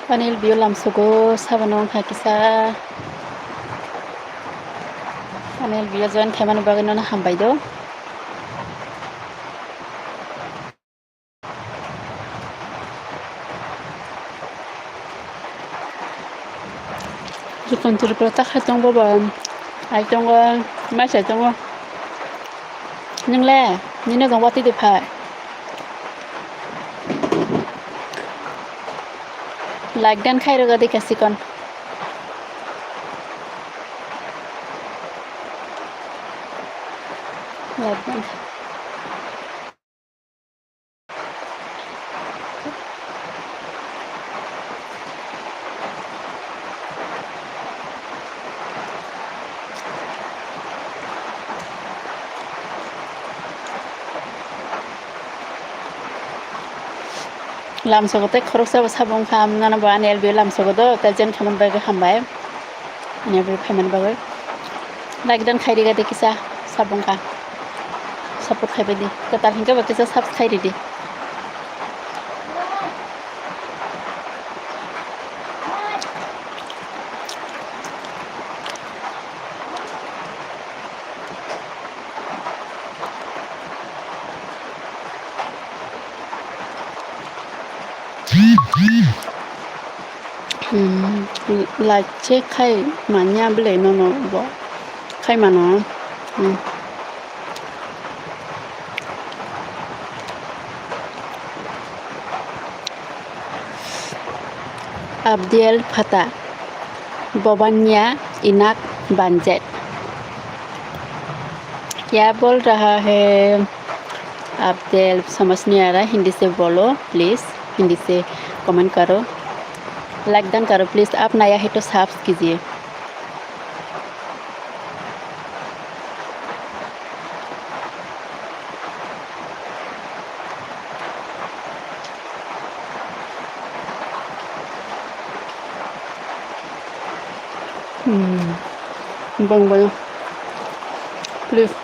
Panel bio lamsogo sabanong hakisa panel bio join khaimani bagui no hambai do jukon turpro ta khatong bo ai tongo ma sa tongo ningle nino gong wati de phai like dan khai roga dikasikon like dan lamsogo te khorok sa sabong kham nana ba anel bio lamsogo do ta jen khaman bagui hambai anel bio khaimani bagui like dan khai riga dikisa sabong kha support khaibai di katar hingga bakisa subscribe di like check khai manya bele no bo khai mano Abdel Fattah Bawania इनाक बांजेट क्या बोल रहा है Abdel समझ नहीं आ रहा हिंदी से बोलो please Hindi से कमेंट करो लाइक डन करो प्लीज़ आप नया है तो सब्सक्राइब कीजिए bang bang please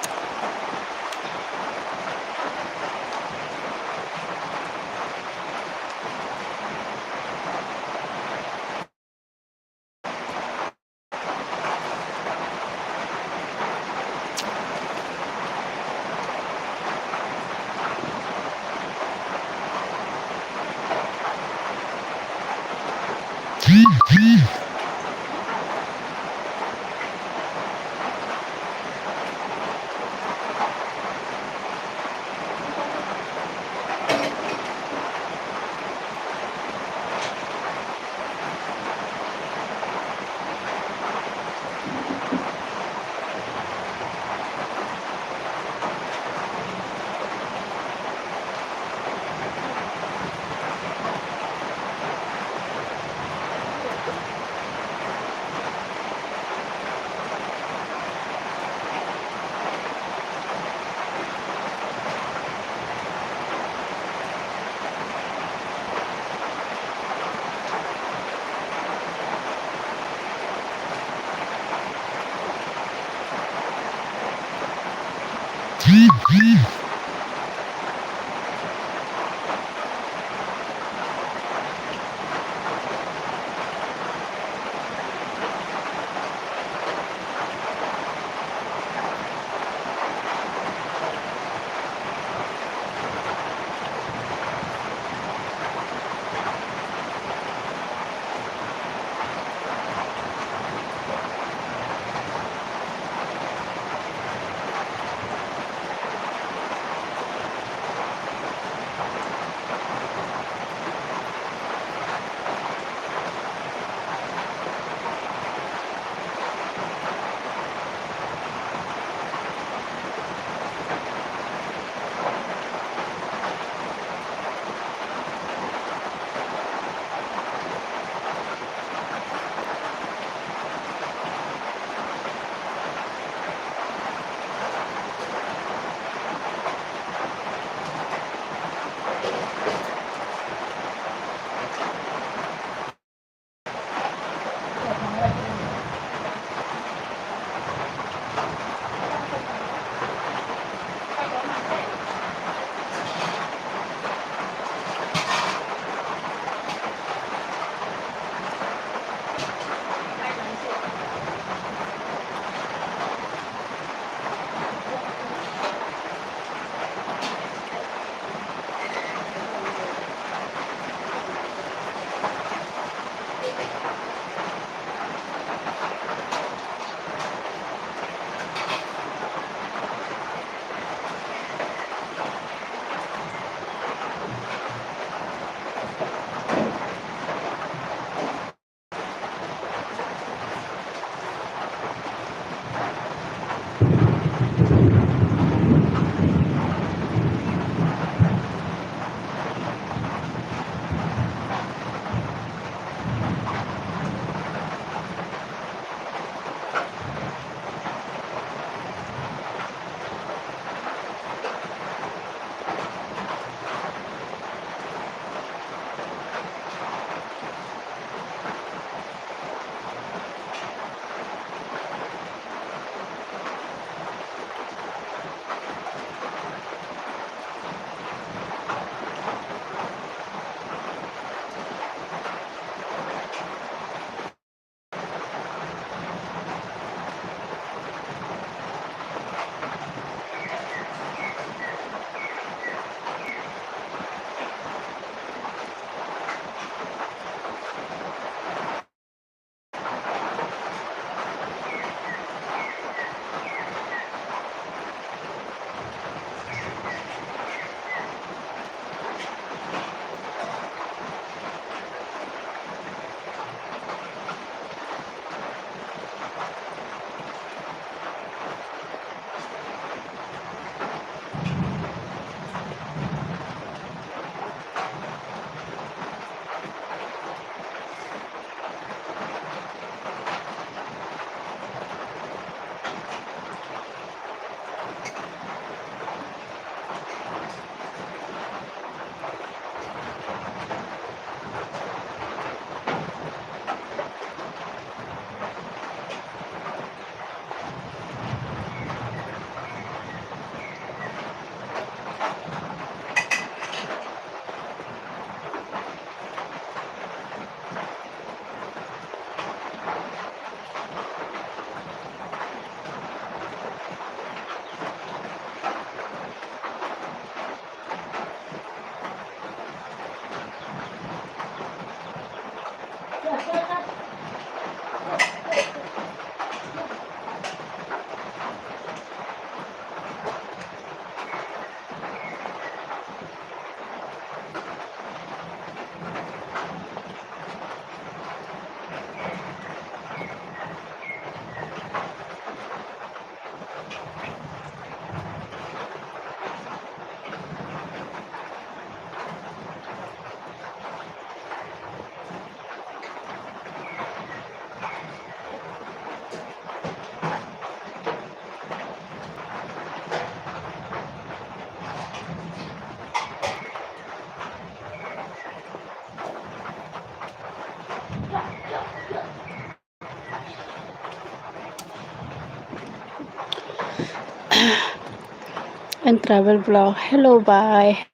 travel vlog. Hello, bye.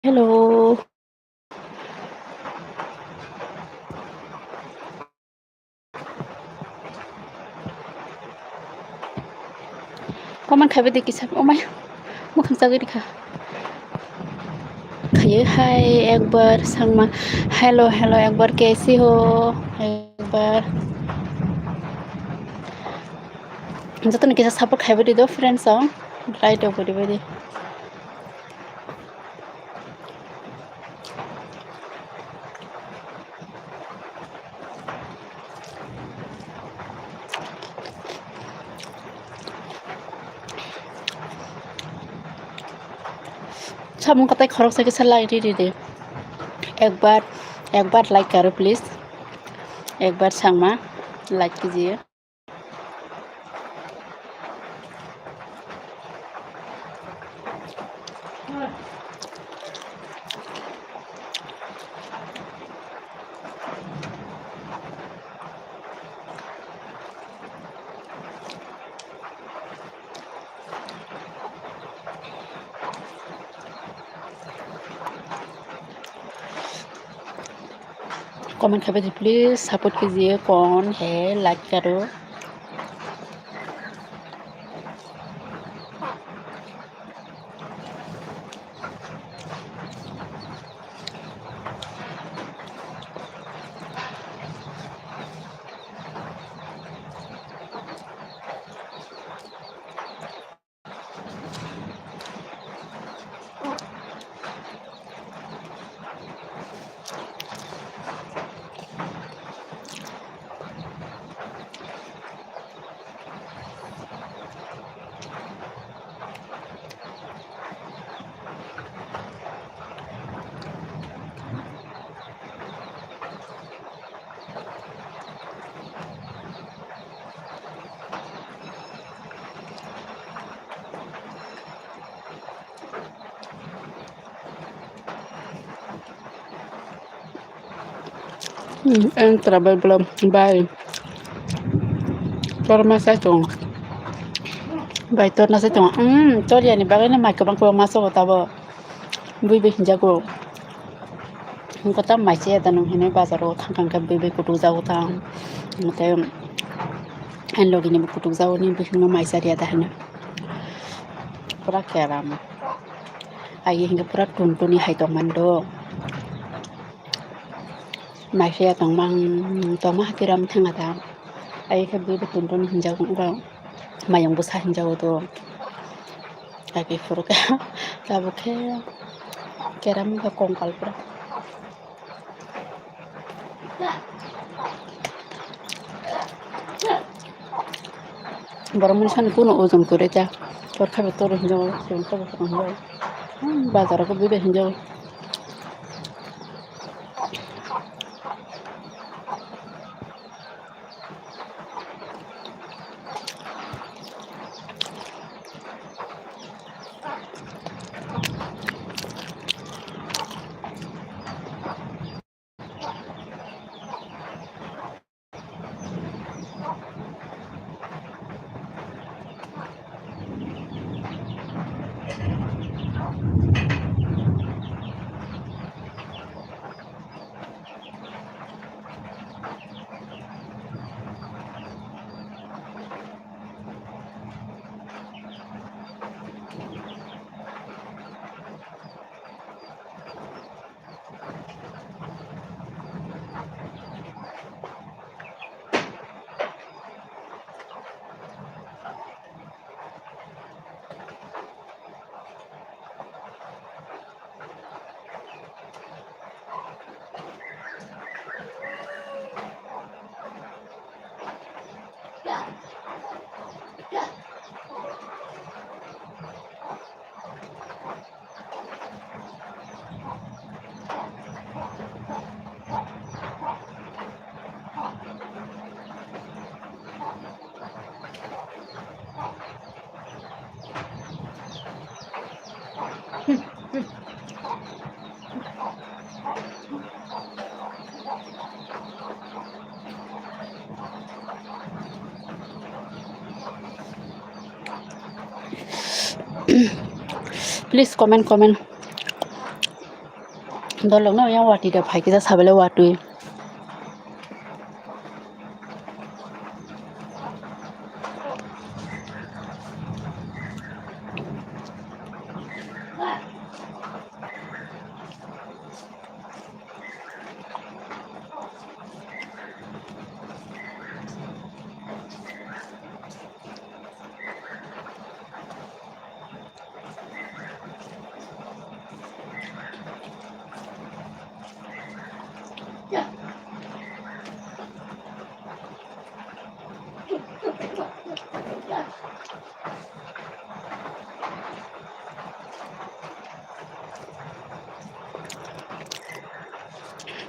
Hello. Comment खाबे देखि सब ओमाय मोखां जागै दिखा खायो हाय एक बार संगमा हेलो हेलो एक बार कैसी हो एक बार जतन के सपोर्ट खाबे दो फ्रेंड्स राइट ओबडी बडी सामु कतै खरक सके सला इटी दे एक बार लाइक करो प्लीज एक बार संगमा लाइक कीजिए कमेंट खाबे प्लीज सपोर्ट कीजिए कौन है लाइक करो en travel belum bye tor masa tong bye tor nasa tong tor ya ni bagay na mai kabang ko masuk tabo bui bui hinjago kota mai che ta nung hene bazaro thangkang ka bui bui kutu jago ta mate en logi ni kutu jago ni bui no mai saria ta hene pura keram ai hinga pura tuntuni hai to mando mai sia tong mang to ma tiram thanga ta ai ka bui bui tuntuni hinjago ba mayang busa hinjago to ai pura ka tabo ke keram ka kongkal pura Barang mana kuno ozon kureta tor khabe tor hinjaw tor khabe hinjaw bazar ko bibe hinjaw please comment দলক ন ইয়াৰ ৱাটিটা ভাইকেইটা চাবলৈ ৱাটোৱে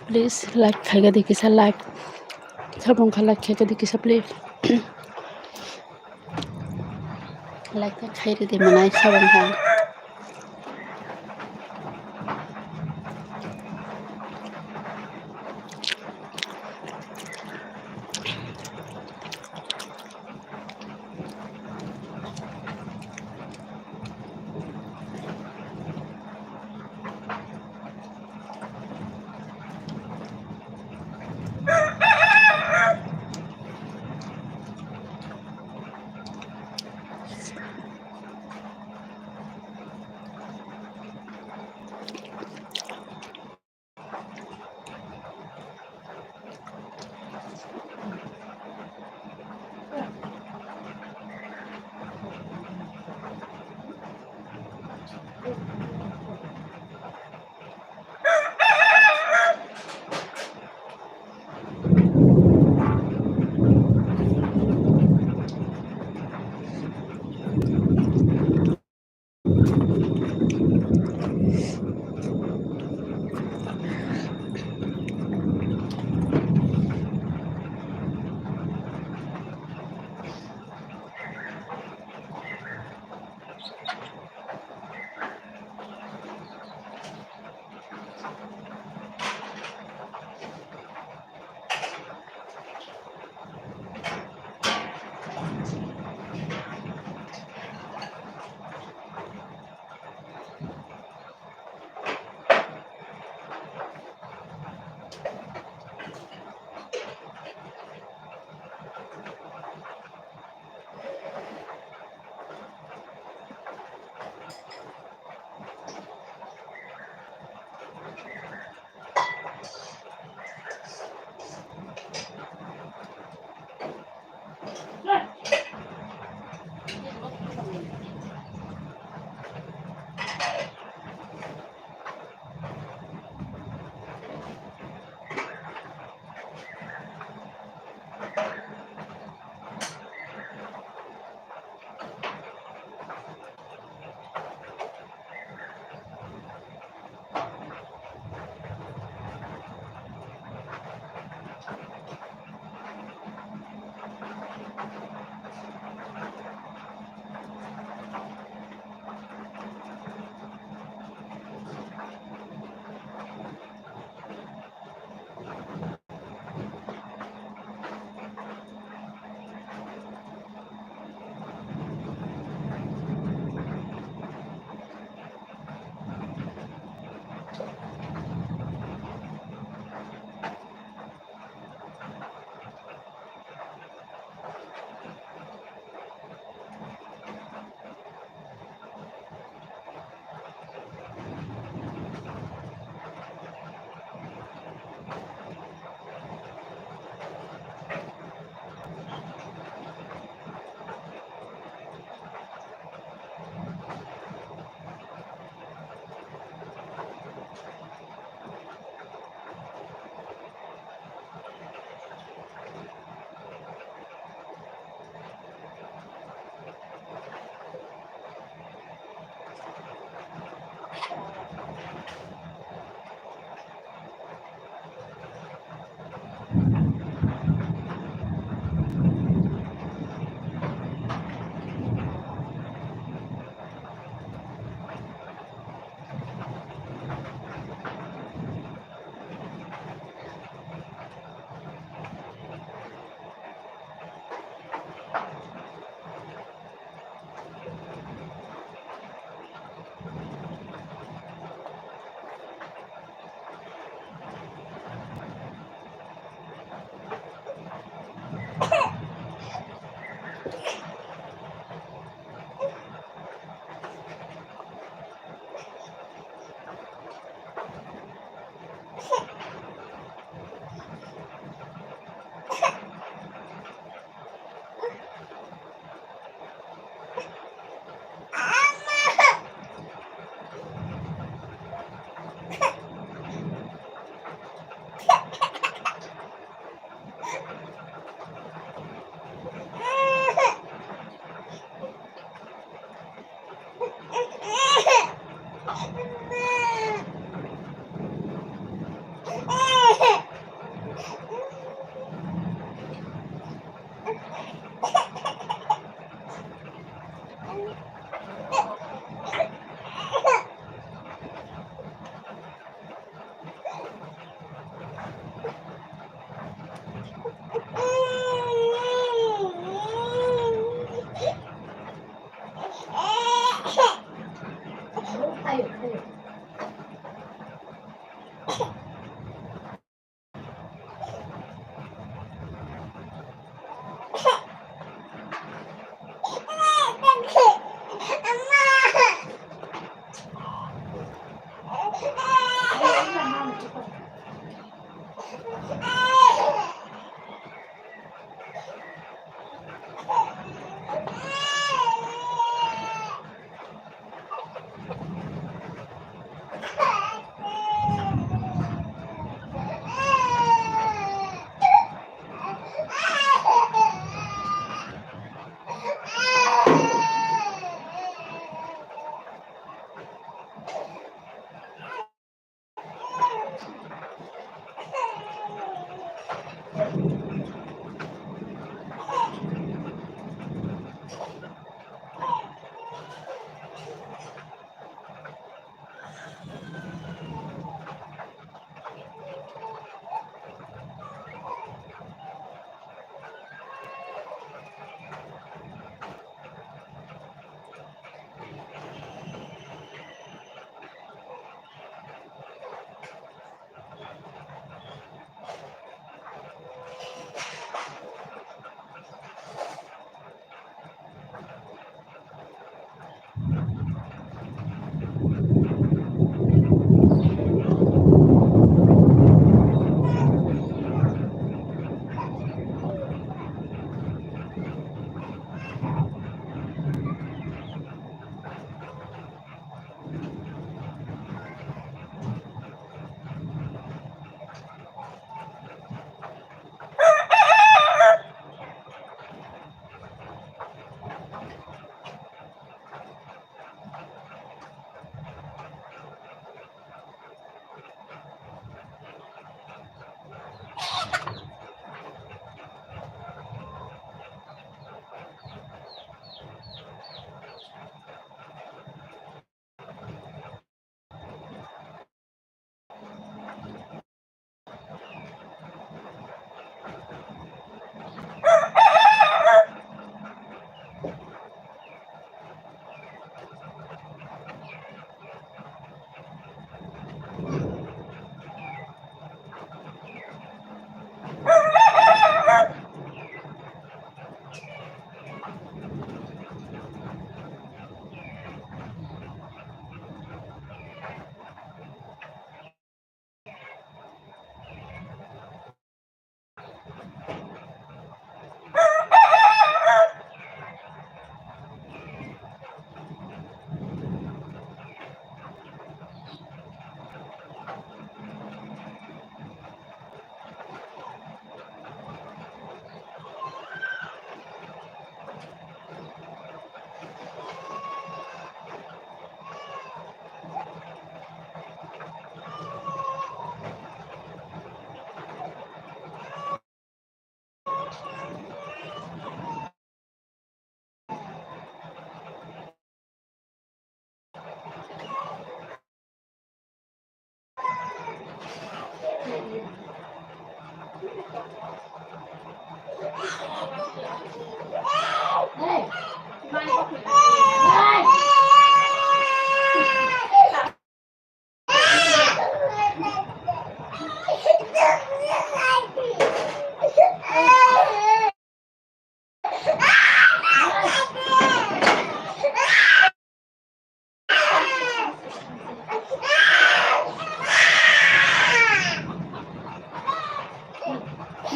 please like খাইকে দেখিছা like চাবংখা like খাইকে দেখিছা please like খাই দি মানে চাবংখা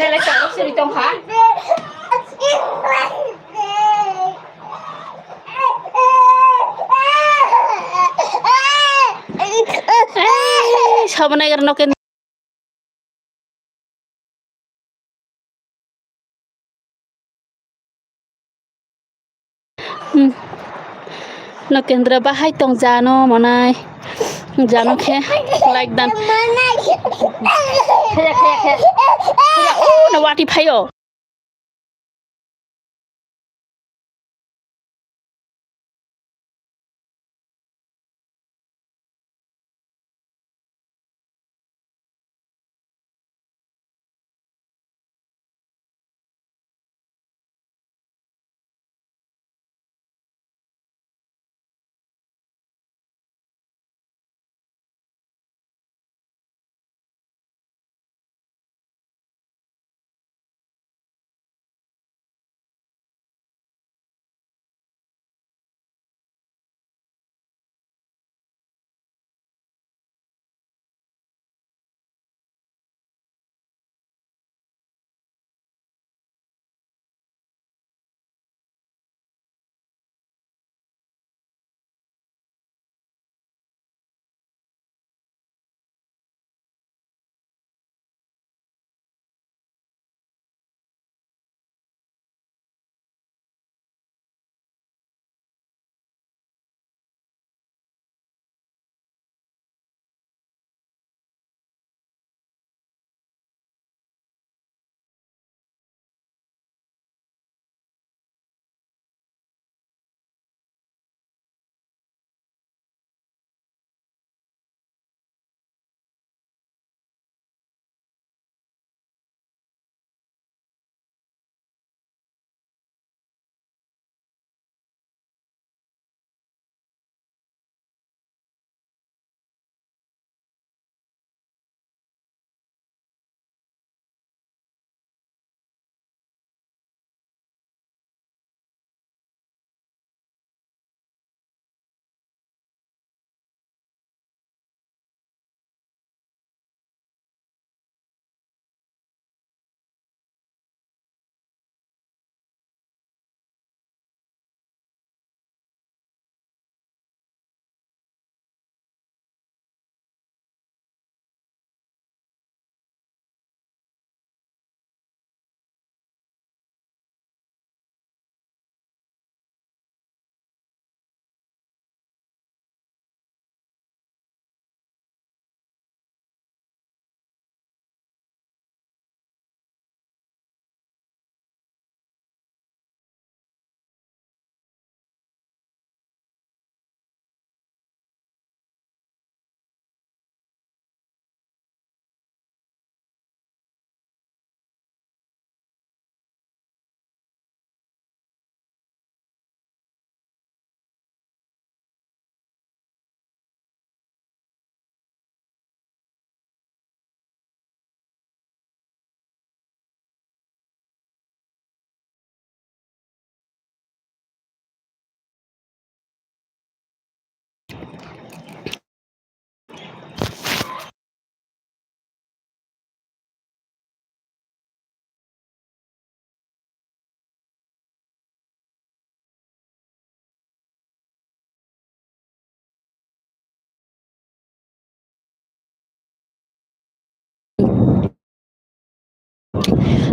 Đây là chợ bác sĩ trong hả? Sao nay nó cái no kendra bahai tong jano monai jano khe like dan khe oh na wati phayo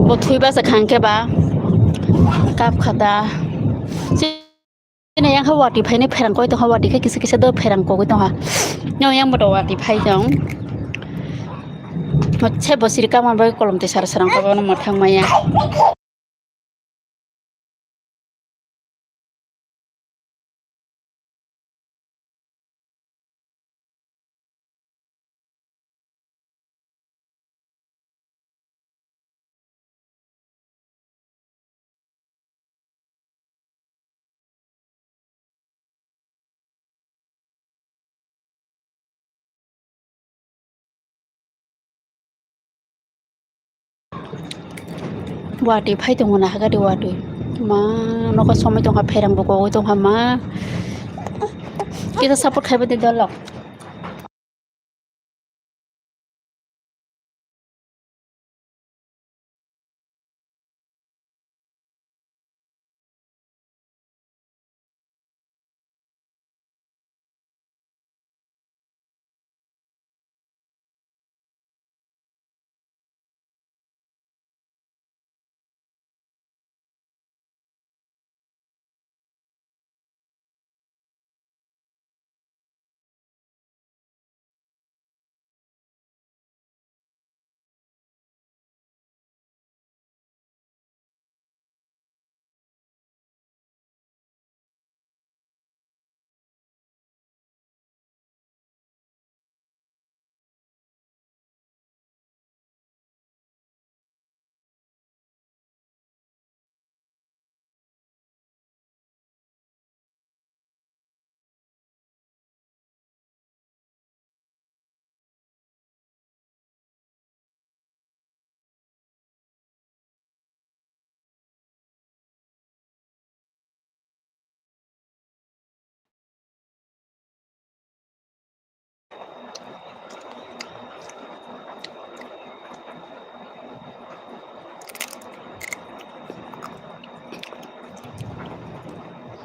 bo thui ba sa khangke ba kap khada này yang hawat di phai ne pherang koi to hawat di kha kisa kisa do pherang ko to ha no yang bo wati phai jong che bosir ka man ba kolom te sar sarang ko no mathang maya wati phai to na ha ga de wati ma no ko somai to ha pherang bo ko to ha ma kita support khai ba de dalok